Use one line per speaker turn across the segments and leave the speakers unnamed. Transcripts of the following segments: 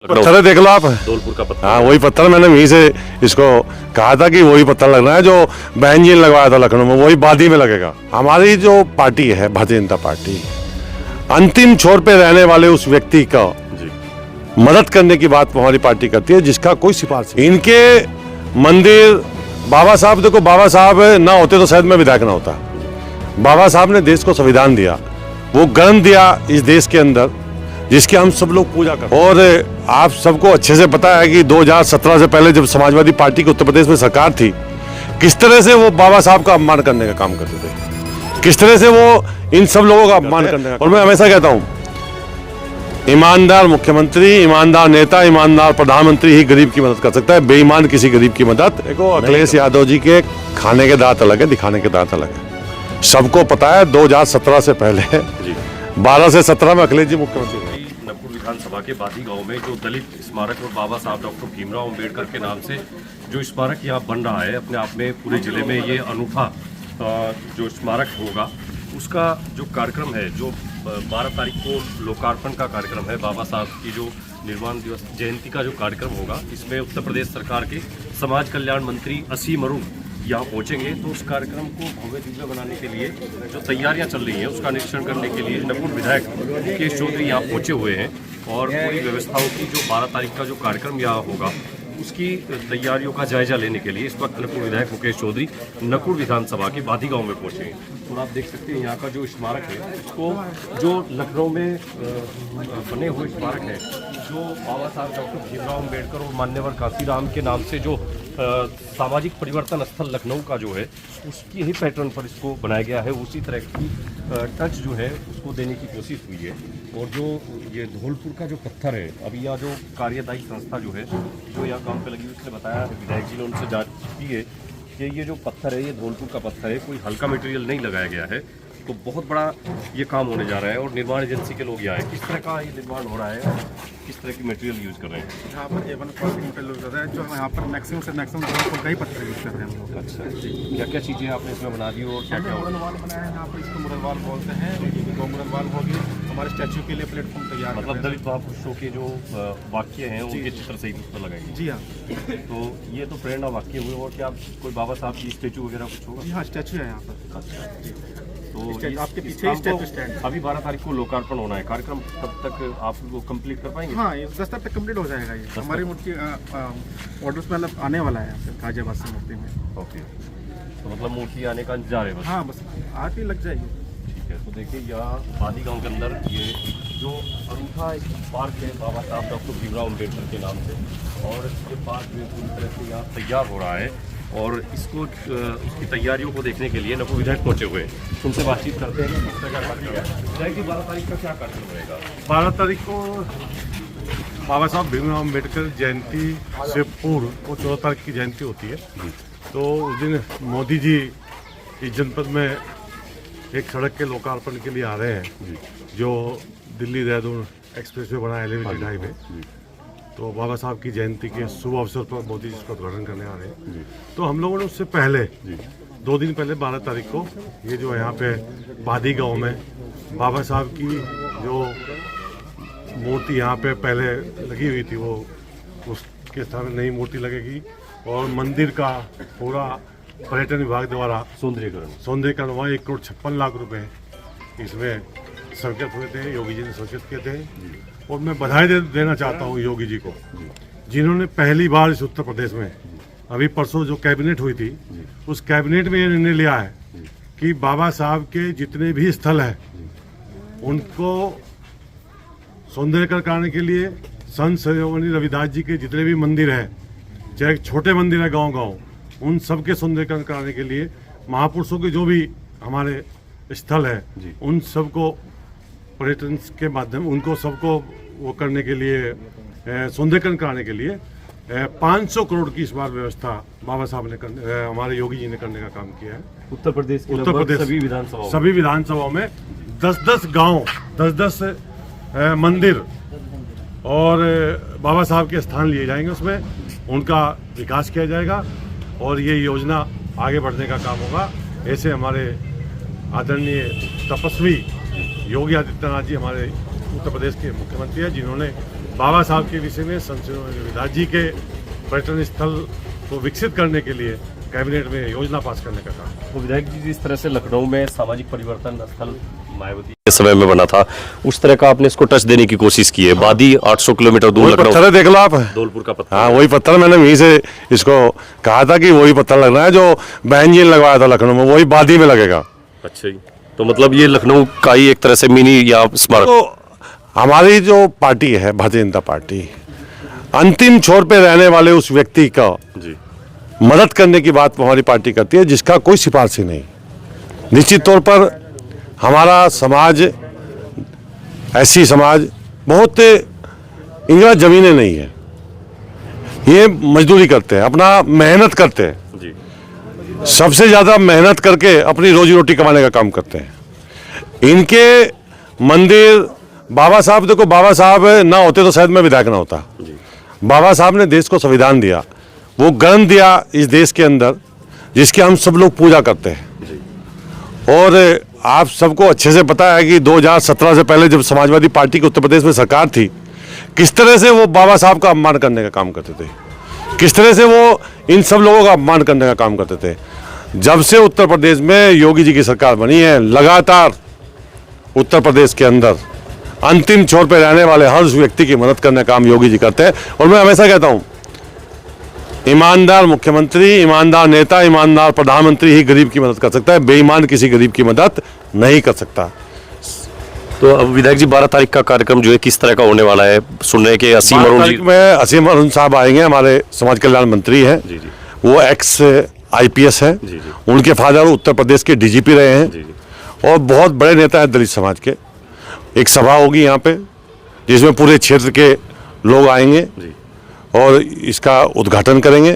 पत्थर देख लो आप,
धौलपुर का पत्थर।
हाँ वही पत्थर, मैंने वहीं से इसको कहा था कि वही पत्थर लगना है जो बहन जी ने लगवाया था लखनऊ में, वही बादी में लगेगा। हमारी जो पार्टी है भारतीय जनता पार्टी, अंतिम छोर पे रहने वाले उस व्यक्ति का
जी
मदद करने की बात हमारी पार्टी करती है, जिसका कोई सिफारिश नहीं। इनके मंदिर बाबा साहब, देखो बाबा साहब ना होते तो शायद मैं विधायक ना होता। बाबा साहब ने देश को संविधान दिया, वो ग्रंथ दिया इस देश के अंदर जिसकी हम सब लोग पूजा करते हैं। और आप सबको अच्छे से पता है कि 2017 से पहले जब समाजवादी पार्टी की उत्तर प्रदेश में सरकार थी, किस तरह से वो बाबा साहब का अपमान करने का काम करते थे, किस तरह से वो इन सब लोगों का अपमान करने का। और मैं हमेशा कहता हूँ, ईमानदार मुख्यमंत्री, ईमानदार नेता, ईमानदार प्रधानमंत्री ही गरीब की मदद कर सकता है, बेईमान किसी गरीब की मदद। देखो अखिलेश यादव जी के खाने के दांत अलग है, दिखाने के दांत अलग है। सबको पता है 2017 से पहले 12 से 17 में अखिलेश जी मुख्यमंत्री थे।
नगपुर विधानसभा के बादी गांव में जो दलित स्मारक और बाबा साहब डॉक्टर भीमराव अंबेडकर के नाम से जो स्मारक यहाँ बन रहा है, अपने आप में पूरे जिले में ये अनूठा जो स्मारक होगा, उसका जो कार्यक्रम है, जो 12 तारीख को लोकार्पण का कार्यक्रम है, बाबा साहब की जो निर्माण दिवस जयंती का जो कार्यक्रम होगा, इसमें उत्तर प्रदेश सरकार के समाज कल्याण मंत्री असीम अरुण यहाँ पहुँचेंगे। तो उस कार्यक्रम को भव्य दिव्य बनाने के लिए जो तैयारियां चल रही हैं, उसका निरीक्षण करने के लिए नगपुर विधायक मुकेश चौधरी यहाँ पहुँचे हुए हैं और पूरी व्यवस्थाओं की जो 12 तारीख का जो कार्यक्रम यहाँ होगा, उसकी तैयारियों का जायजा लेने के लिए इस वक्त नगपुर विधायक मुकेश चौधरी नगपुर विधानसभा के बादी गांव में पहुंचे हैं। और आप देख सकते हैं यहाँ का जो स्मारक है, उसको जो लखनऊ में बने हुए स्मारक है, जो बाबा साहब डॉक्टर भीमराव अंबेडकर और मान्यवर कांसीराम के नाम से जो सामाजिक परिवर्तन स्थल लखनऊ का जो है, उसकी ही पैटर्न पर इसको बनाया गया है। उसी तरह की टच जो है उसको देने की कोशिश हुई है। और जो ये धौलपुर का जो पत्थर है, अभी यहाँ जो कार्यदायी संस्था जो है, जो यहाँ काम पे लगी हुई, उसने बताया, विधायक जी ने उनसे जांच की है कि ये जो पत्थर है, ये धौलपुर का पत्थर है, कोई हल्का मटेरियल नहीं लगाया गया है। तो बहुत बड़ा ये काम होने जा रहा है और निर्माण एजेंसी के लोग यहाँ है। किस तरह का ये निर्माण हो रहा है, किस तरह की मटेरियल यूज़ कर रहे हैं?
यहाँ पर A1 क्वालिटी मटेरियल यूज़ कर रहे हैं, जो हम यहाँ पर मैक्सिमम से मैक्सिमम धौलपुर का ही पत्थर यूज़ कर रहे हैं हम लोग।
अच्छा, क्या क्या चीज़ें आपने इसमें बना दी और क्या क्या
मुरल वाल बनाया है यहाँ पर, इसको मुरल वाल बोलते हैं। ये दो मुरल वाल हो गए, हमारे स्टैचू के लिए प्लेटफॉर्म तैयार,
मतलब दलित महापुरुषों के जो वाक्य हैं उनके चित्र सहित उस पर लगाएंगे?
जी हाँ।
तो ये तो प्रेरणा वाक्य हुए। और क्या कोई बाबा साहब की स्टैचू वगैरह कुछ होगा?
जी हाँ, स्टैचू है यहाँ पर।
अच्छा, तो
आपके
इस
पीछे
काम
स्टैचू
को
स्टैंड है।
अभी 12 तारीख को लोकार्पण होना है कार्यक्रम, तब तक आप वो कंप्लीट कर पाएंगे?
हाँ, ये 10 तक कंप्लीट हो जाएगा। ये हमारी मूर्ति ऑर्डर्स मतलब आने वाला है फिर गाजियाबाद से मूर्ति में।
ओके, तो मतलब मूर्ति आने का इंतजार है बस?
हाँ, बस आज ही लग जाएगी।
ठीक है। तो देखिए यहाँ बादी गांव के अंदर ये जो अनूठा एक पार्क है बाबा साहब डॉक्टर भीमराव अम्बेडकर के नाम से, और ये पार्क भी पूरी तरह से यहाँ तैयार हो रहा है। और इसको उसकी तैयारियों को देखने के लिए नगपुर विधायक पहुँचे हुए हैं। उनसे बातचीत करते हैं किस तरह का कार्यक्रम है। विधायक जी, 12 तारीख का क्या कार्यक्रम रहेगा?
12 तारीख को बाबा साहब भीमराव अम्बेडकर जयंती से पूर्व वो 14 तारीख की जयंती होती है। तो उस दिन मोदी जी इस जनपद में एक सड़क के लोकार्पण के लिए आ रहे हैं, जो दिल्ली देहरादून एक्सप्रेस वे बना है, एलिवेटेड हाईवे। तो बाबा साहब की जयंती के शुभ अवसर पर मोदी जी इसका उद्घाटन करने आ रहे हैं। तो हम लोगों ने उससे पहले 2 दिन पहले 12 तारीख को ये जो यहाँ पे बादी गांव में बाबा साहब की जो मूर्ति यहाँ पे पहले लगी हुई थी, वो उसके स्थान में नई मूर्ति लगेगी। और मंदिर का पूरा पर्यटन विभाग द्वारा सौंदर्यीकरण हुआ। 1,56,00,000 रुपए इसमें स्वीकृत हुए थे, योगी जी ने स्वीकृत किए थे। और मैं बधाई देना चाहता हूँ योगी जी को, जिन्होंने पहली बार इस उत्तर प्रदेश में, अभी परसों जो कैबिनेट हुई थी, उस कैबिनेट में ये निर्णय लिया है कि बाबा साहब के जितने भी स्थल हैं उनको सौंदर्यीकरण कराने के लिए संत शिरोमणि रविदास जी के जितने भी मंदिर हैं, चाहे छोटे मंदिर है गांव-गांव, उन सब के सौंदर्यीकरण कराने के लिए महापुरुषों के जो भी हमारे स्थल है, उन सबको पर्यटन के माध्यम उनको सबको वो करने के लिए, सौंदर्यीकरण कराने के लिए 500 करोड़ की इस बार व्यवस्था बाबा साहब ने हमारे योगी जी ने करने का काम किया है।
उत्तर प्रदेश
सभी विधानसभाओं में 10-10 गांव, 10-10 मंदिर और बाबा साहब के स्थान लिए जाएंगे, उसमें उनका विकास किया जाएगा और ये योजना आगे बढ़ने का काम होगा। ऐसे हमारे आदरणीय तपस्वी योगी आदित्यनाथ जी हमारे उत्तर प्रदेश के मुख्यमंत्री हैं, जिन्होंने बाबा साहब के विषय में संत रविदास जी के पर्यटन स्थल को विकसित करने के लिए कैबिनेट में योजना पास करने का काम।
तो विधायक जी, जिस तरह से लखनऊ में सामाजिक परिवर्तन स्थल मायावती के समय में बना था, उस तरह का आपने इसको टच देने की कोशिश की है। बादी 800 किलोमीटर दूर लखनऊ,
पत्थर देख लो आप,
धौलपुर का पत्थर।
हाँ वही पत्थर, मैंने वहीं से इसको कहा था कि वही पत्थर लग रहा है जो बहन जी ने लगवाया था लखनऊ में, वही बादी में लगेगा।
अच्छा जी, तो मतलब ये लखनऊ का ही एक तरह से मिनी या स्मारक।
तो हमारी जो पार्टी है भारतीय जनता पार्टी, अंतिम छोर पे रहने वाले उस व्यक्ति का
जी
मदद करने की बात हमारी पार्टी करती है, जिसका कोई सिफारिशी नहीं। निश्चित तौर पर हमारा समाज, ऐसी समाज बहुत इनका जमीनें नहीं है, ये मजदूरी करते हैं, अपना मेहनत करते हैं
जी,
सबसे ज़्यादा मेहनत करके अपनी रोजी रोटी कमाने का काम करते हैं। इनके मंदिर, बाबा साहब, देखो बाबा साहब ना होते तो शायद मैं विधायक ना होता। बाबा साहब ने देश को संविधान दिया, वो ग्रंथ दिया इस देश के अंदर, जिसकी हम सब लोग पूजा करते हैं। और आप सबको अच्छे से पता है कि 2017 से पहले जब समाजवादी पार्टी की उत्तर प्रदेश में सरकार थी, किस तरह से वो बाबा साहब का अपमान करने का काम करते थे, किस तरह से वो इन सब लोगों का अपमान करने का काम करते थे। जब से उत्तर प्रदेश में योगी जी की सरकार बनी है, लगातार उत्तर प्रदेश के अंदर अंतिम छोर पे रहने वाले हर उस व्यक्ति की मदद करने का काम योगी जी करते हैं। और मैं हमेशा कहता हूँ, ईमानदार मुख्यमंत्री, ईमानदार नेता, ईमानदार प्रधानमंत्री ही गरीब की मदद कर सकता है, बेईमान किसी गरीब की मदद नहीं कर सकता।
तो अब विधायक जी 12 तारीख का कार्यक्रम जो है किस तरह का होने वाला है? सुन रहे हैं कि असीम अरुण जी
में असीम अरुण साहब आएंगे, हमारे समाज कल्याण मंत्री हैं।
जी जी
वो एक्स IPS है,
जी जी,
उनके फादर उत्तर प्रदेश के DGP रहे हैं
जी जी,
और बहुत बड़े नेता हैं दलित समाज के। एक सभा होगी यहाँ पे, जिसमें पूरे क्षेत्र के लोग आएंगे
जी।
और इसका उद्घाटन करेंगे,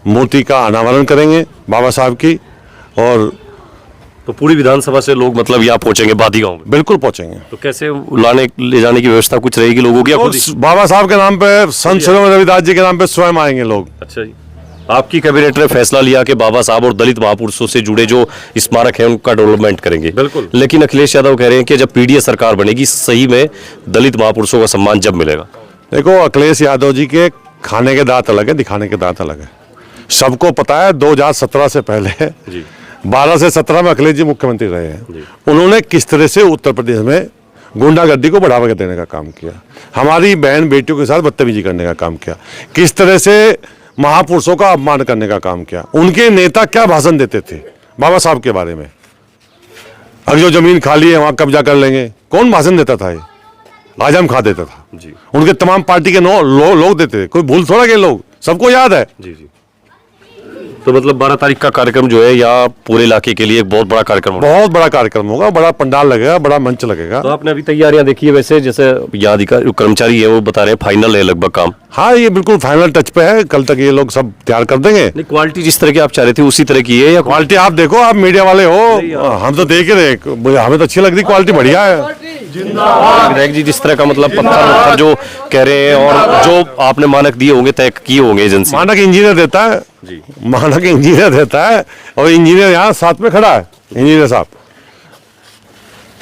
मूर्ति का अनावरण करेंगे बाबा साहब की। और
तो पूरी विधानसभा से लोग मतलब यहाँ पहुंचेंगे बादी गांव में?
बिल्कुल पहुंचेंगे।
तो कैसे लाने ले जाने की व्यवस्था कुछ रहेगी लोगों की?
और बाबा साहब के नाम पे, संत रविदास जी के नाम पे स्वयं आएंगे लोग।
अच्छा जी, आपकी कैबिनेट ने फैसला लिया कि बाबा साहब और दलित महापुरुषों से जुड़े जो स्मारक हैं उनका डेवलपमेंट करेंगे।
बिल्कुल।
लेकिन अखिलेश यादव कह रहे हैं कि जब PDA सरकार बनेगी, सही में दलित महापुरुषों का सम्मान जब मिलेगा।
देखो, अखिलेश यादव जी के खाने के दांत अलग है, दिखाने के दांत अलग है। सबको पता है 2017 से पहले
जी
12 से 17 में अखिलेश जी मुख्यमंत्री रहे हैं। उन्होंने किस तरह से उत्तर प्रदेश में गुंडागर्दी को बढ़ावा देने का काम किया, हमारी बहन बेटियों के साथ बदतमीजी करने का काम किया, किस तरह से महापुरुषों का अपमान करने का काम किया। उनके नेता क्या भाषण देते थे बाबा साहब के बारे में, अब जो जमीन खाली है वहां कब्जा कर लेंगे, कौन भाषण देता था? ये आजम खा देता था
जी
उनके तमाम पार्टी के लोग देते थे, कोई भूल थोड़ा के लोग, सबको याद है।
जी जी। तो मतलब 12 तारीख का कार्यक्रम जो है यहाँ पूरे इलाके के लिए एक बहुत बड़ा कार्यक्रम होगा।
बहुत बड़ा कार्यक्रम होगा, बड़ा पंडाल लगेगा, बड़ा मंच लगेगा।
तो आपने अभी तैयारियां देखी है? वैसे जैसे यहाँ अधिकारी कर्मचारी है वो बता रहे हैं फाइनल है लगभग काम।
हाँ, ये बिल्कुल फाइनल टच पे है, कल तक ये लोग सब तैयार कर देंगे।
नहीं, क्वालिटी जिस तरह की आप चाह रहे थे उसी तरह की है या
क्वालिटी आप देखो, आप मीडिया वाले हो, हम तो देख ही रहे, हमें तो अच्छी लग रही, क्वालिटी बढ़िया है।
विधायक जी जिस तरह का मतलब पत्थर जो कह रहे हैं और जो आपने मानक दिए होंगे, तय किए होंगे एजेंसी?
मानक इंजीनियर देता है
जी,
मानक इंजीनियर देता है, और इंजीनियर यहाँ साथ में खड़ा है, इंजीनियर साहब।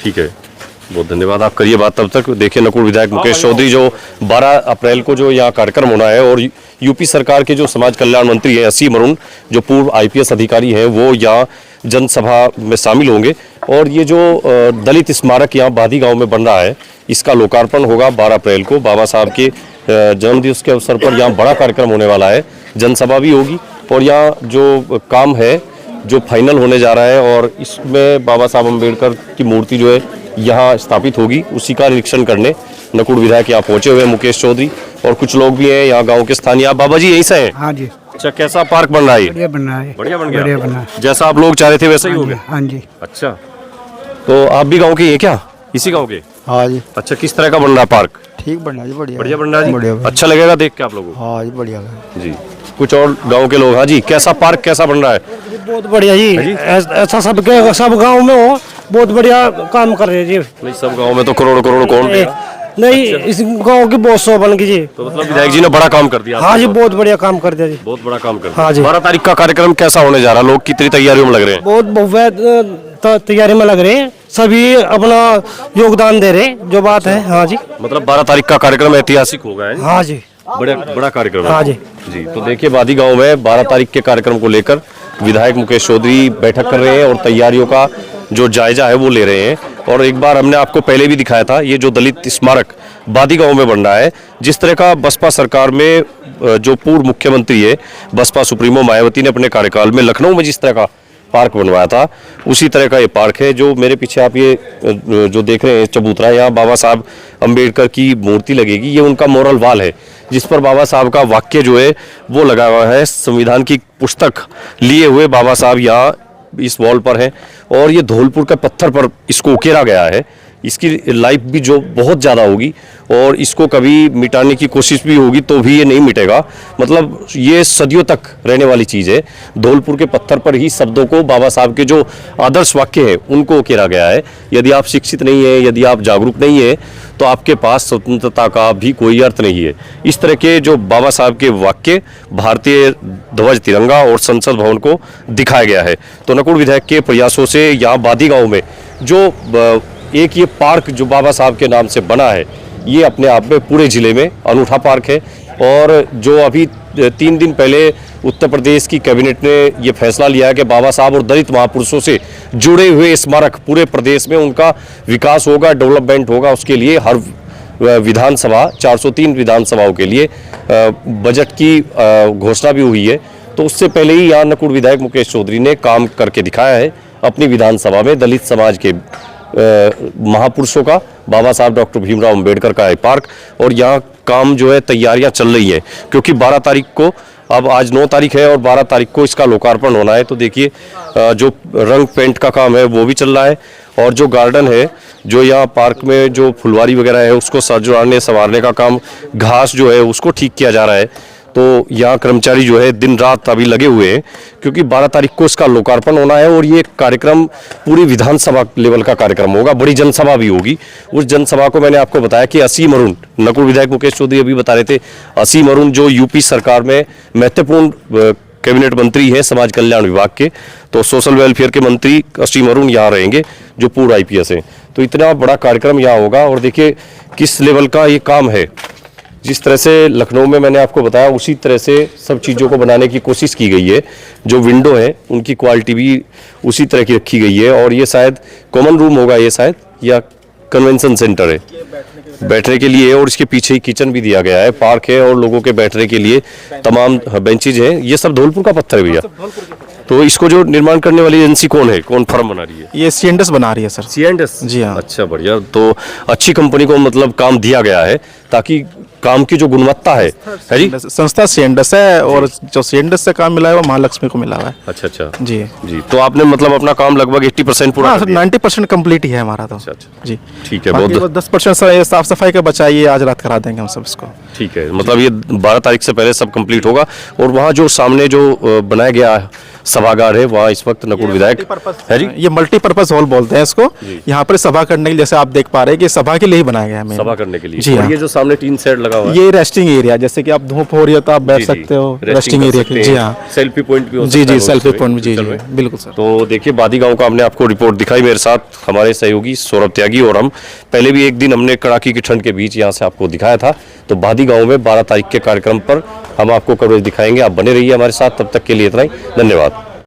ठीक है, बहुत धन्यवाद। आप करिए बात तब तक। देखिए, नकुल विधायक मुकेश चौधरी जो 12 अप्रैल को जो यहाँ कार्यक्रम होना है, और यूपी सरकार के जो समाज कल्याण मंत्री हैं असीम अरुण, जो पूर्व IPS अधिकारी हैं, वो यहाँ जनसभा में शामिल होंगे। और ये जो दलित स्मारक यहाँ बादी गांव में बन रहा है, इसका लोकार्पण होगा 12 अप्रैल को। बाबा साहब के जन्मदिवस के अवसर पर यहाँ बड़ा कार्यक्रम होने वाला है, जनसभा भी होगी। और यहाँ जो काम है जो फाइनल होने जा रहा है, और इसमें बाबा साहब अम्बेडकर की मूर्ति जो है यहाँ स्थापित होगी, उसी का निरीक्षण करने नकुल विधायक यहाँ पहुंचे हुए हैं मुकेश चौधरी, और कुछ लोग भी हैं यहाँ गांव के स्थानीय। आप बाबा जी यहीं से हैं?
हाँ जी।
अच्छा, कैसा पार्क बन रहा है?
बढ़िया बन रहा है।
बढ़िया बन गया?
बढ़िया बना है।
जैसा आप लोग चाह रहे थे वैसा ही हो गया?
हाँ जी।
अच्छा, तो आप भी गांव के हैं क्या? इसी गांव के?
हाँ जी।
अच्छा, किस तरह का बन रहा है पार्क?
ठीक बन रहा है जी, बढ़िया।
बढ़िया बन रहा है जी?
बढ़िया।
अच्छा लगेगा देख के आप लोगों को?
हाँ जी, बढ़िया
जी। कुछ और गांव के लोग? हाँ जी, कैसा पार्क कैसा बन रहा है?
बहुत बढ़िया जी, ऐसा सब गांव में हो, बहुत बढ़िया काम कर रहे हैं जी।
नहीं, सब गांव में तो करोड़ कौन देगा?
नहीं, इस गांव की बहुत शो बन गई जी।
तो मतलब विधायक जी ने बड़ा काम कर दिया?
हाँ जी, बहुत बढ़िया काम कर दिया जी।
बहुत बड़ा काम कर दिया।
हाँ जी।
12 तारीख का कार्यक्रम कैसा होने जा रहा है? लोग कितनी तैयारियों में लग रहे हैं?
बहुत तैयारी में लग रहे हैं। सभी अपना योगदान दे रहे हैं, जो बात है। हाँ जी,
मतलब 12 तारीख का कार्यक्रम ऐतिहासिक होगा है?
हाँ जी,
बड़ा बड़ा कार्यक्रम है।
हाँ जी।
जी, तो देखिए बादी गांव में 12 तारीख के कार्यक्रम को लेकर विधायक मुकेश चौधरी बैठक कर रहे हैं और तैयारियों का जो जायजा है वो ले रहे हैं। और एक बार हमने आपको पहले भी दिखाया था, ये जो दलित स्मारक बादी गांव में बन रहा है, जिस तरह का बसपा सरकार में जो पूर्व मुख्यमंत्री है बसपा सुप्रीमो मायावती ने अपने कार्यकाल में लखनऊ में जिस तरह का पार्क बनवाया था, उसी तरह का ये पार्क है। जो मेरे पीछे आप ये जो देख रहे हैं चबूतरा, यहाँ बाबा साहब अम्बेडकर की मूर्ति लगेगी। ये उनका मोरल वाल है जिस पर बाबा साहब का वाक्य जो है वो लगा हुआ है। संविधान की पुस्तक लिए हुए बाबा साहब यहाँ इस वॉल पर है और ये धौलपुर के पत्थर पर इसको उकेरा गया है। इसकी लाइफ भी जो बहुत ज़्यादा होगी और इसको कभी मिटाने की कोशिश भी होगी तो भी ये नहीं मिटेगा। मतलब ये सदियों तक रहने वाली चीज़ है। धौलपुर के पत्थर पर ही शब्दों को, बाबा साहब के जो आदर्श वाक्य है उनको उकेरा गया है। यदि आप शिक्षित नहीं है, यदि आप जागरूक नहीं है, तो आपके पास स्वतंत्रता का भी कोई अर्थ नहीं है। इस तरह के जो बाबा साहब के वाक्य भारतीय ध्वज, तिरंगा और संसद भवन को दिखाया गया है। तो नकुल विधायक के प्रयासों से यहाँ बादी गाँव में जो एक ये पार्क जो बाबा साहब के नाम से बना है, ये अपने आप में पूरे जिले में अनूठा पार्क है। और जो अभी 3 दिन पहले उत्तर प्रदेश की कैबिनेट ने ये फैसला लिया है कि बाबा साहब और दलित महापुरुषों से जुड़े हुए स्मारक पूरे प्रदेश में उनका विकास होगा, डेवलपमेंट होगा। उसके लिए हर विधानसभा 403 विधानसभाओं के लिए बजट की घोषणा भी हुई है। तो उससे पहले ही यहाँ नकुल विधायक मुकेश चौधरी ने काम करके दिखाया है अपनी विधानसभा में। दलित समाज के महापुरुषों का, बाबा साहब डॉक्टर भीमराव अंबेडकर का है पार्क, और यहाँ काम जो है तैयारियां चल रही हैं क्योंकि 12 तारीख को, अब आज 9 तारीख है और 12 तारीख को इसका लोकार्पण होना है। तो देखिए जो रंग पेंट का काम है वो भी चल रहा है और जो गार्डन है, जो यहाँ पार्क में जो फुलवारी वगैरह है उसको सजाने संवारने का काम, घास जो है उसको ठीक किया जा रहा है। तो यहाँ कर्मचारी जो है दिन रात अभी लगे हुए हैं क्योंकि 12 तारीख को इसका लोकार्पण होना है और ये कार्यक्रम पूरी विधानसभा लेवल का कार्यक्रम होगा। बड़ी जनसभा भी होगी। उस जनसभा को मैंने आपको बताया कि असीम अरुण, नकुल विधायक मुकेश चौधरी अभी बता रहे थे, असीम अरुण जो यूपी सरकार में महत्वपूर्ण कैबिनेट मंत्री है समाज कल्याण विभाग के, तो सोशल वेलफेयर के मंत्री असीम अरुण यहाँ रहेंगे जो पूर्व IPS हैं। तो इतना बड़ा कार्यक्रम यहाँ होगा और देखिए किस लेवल का ये काम है। जिस तरह से लखनऊ में मैंने आपको बताया उसी तरह से सब चीज़ों को बनाने की कोशिश की गई है। जो विंडो है उनकी क्वालिटी भी उसी तरह की रखी गई है और ये शायद कॉमन रूम होगा, ये शायद, या कन्वेंशन सेंटर है बैठने के लिए। और इसके पीछे ही किचन भी दिया गया है, पार्क है और लोगों के बैठने के लिए तमाम बेंचेज हैं। ये सब धौलपुर का पत्थर है भैया। तो इसको जो निर्माण करने वाली एजेंसी कौन है, कौन फर्म बना रही है?
ये C&S बना रही है सर।
C&S?
जी हाँ।
अच्छा, बढ़िया। तो अच्छी कंपनी को मतलब काम दिया गया है ताकि काम की जो गुणवत्ता है जी।
संस्था C&S है और जो C&S से काम मिला है वो महालक्ष्मी को मिला हुआ है।
अच्छा अच्छा
जी
जी। तो आपने मतलब अपना काम लगभग 80% पूरा कर दिया?
90% कंप्लीट ही है हमारा तो।
अच्छा अच्छा
जी
ठीक है।
बाकी
बहुत
वो 10% साफ सफाई का बचा, ये आज रात करा देंगे हम सब इसको।
ठीक है। मतलब ये 12 तारीख से पहले सब कंप्लीट होगा। और वहाँ जो सामने जो बनाया गया सभागार है, वहाँ इस वक्त नकुल विधायक है जी।
ये मल्टीपर्पज हॉल बोलते हैं इसको। यहाँ पर सभा करने के लिए, जैसे आप देख पा रहे हैं कि सभा के लिए ही बनाया गया है,
सभा करने के लिए।
जी हाँ।
ये जो सामने टीन सेट लगा हुआ है,
ये रेस्टिंग एरिया, जैसे कि आप धूप हो रही है तो आप बैठ सकते हो रेस्टिंग एरिया के। जी हाँ,
सेल्फी पॉइंट भी हो
जी
सकता है
जी, सेल्फी
उसमें।
पॉइंट, जी जी बिल्कुल सर।
तो देखिए बादी गांव का हमने आपको रिपोर्ट दिखाई। मेरे साथ हमारे सहयोगी सौरभ त्यागी और हम पहले भी एक दिन हमने कड़ाकी की ठंड के बीच यहाँ से आपको दिखाया था। तो बादी गांव में 12 तारीख के कार्यक्रम पर हम आपको कवरेज दिखाएंगे। आप बने रहिए हमारे साथ। तब तक के लिए इतना ही, धन्यवाद।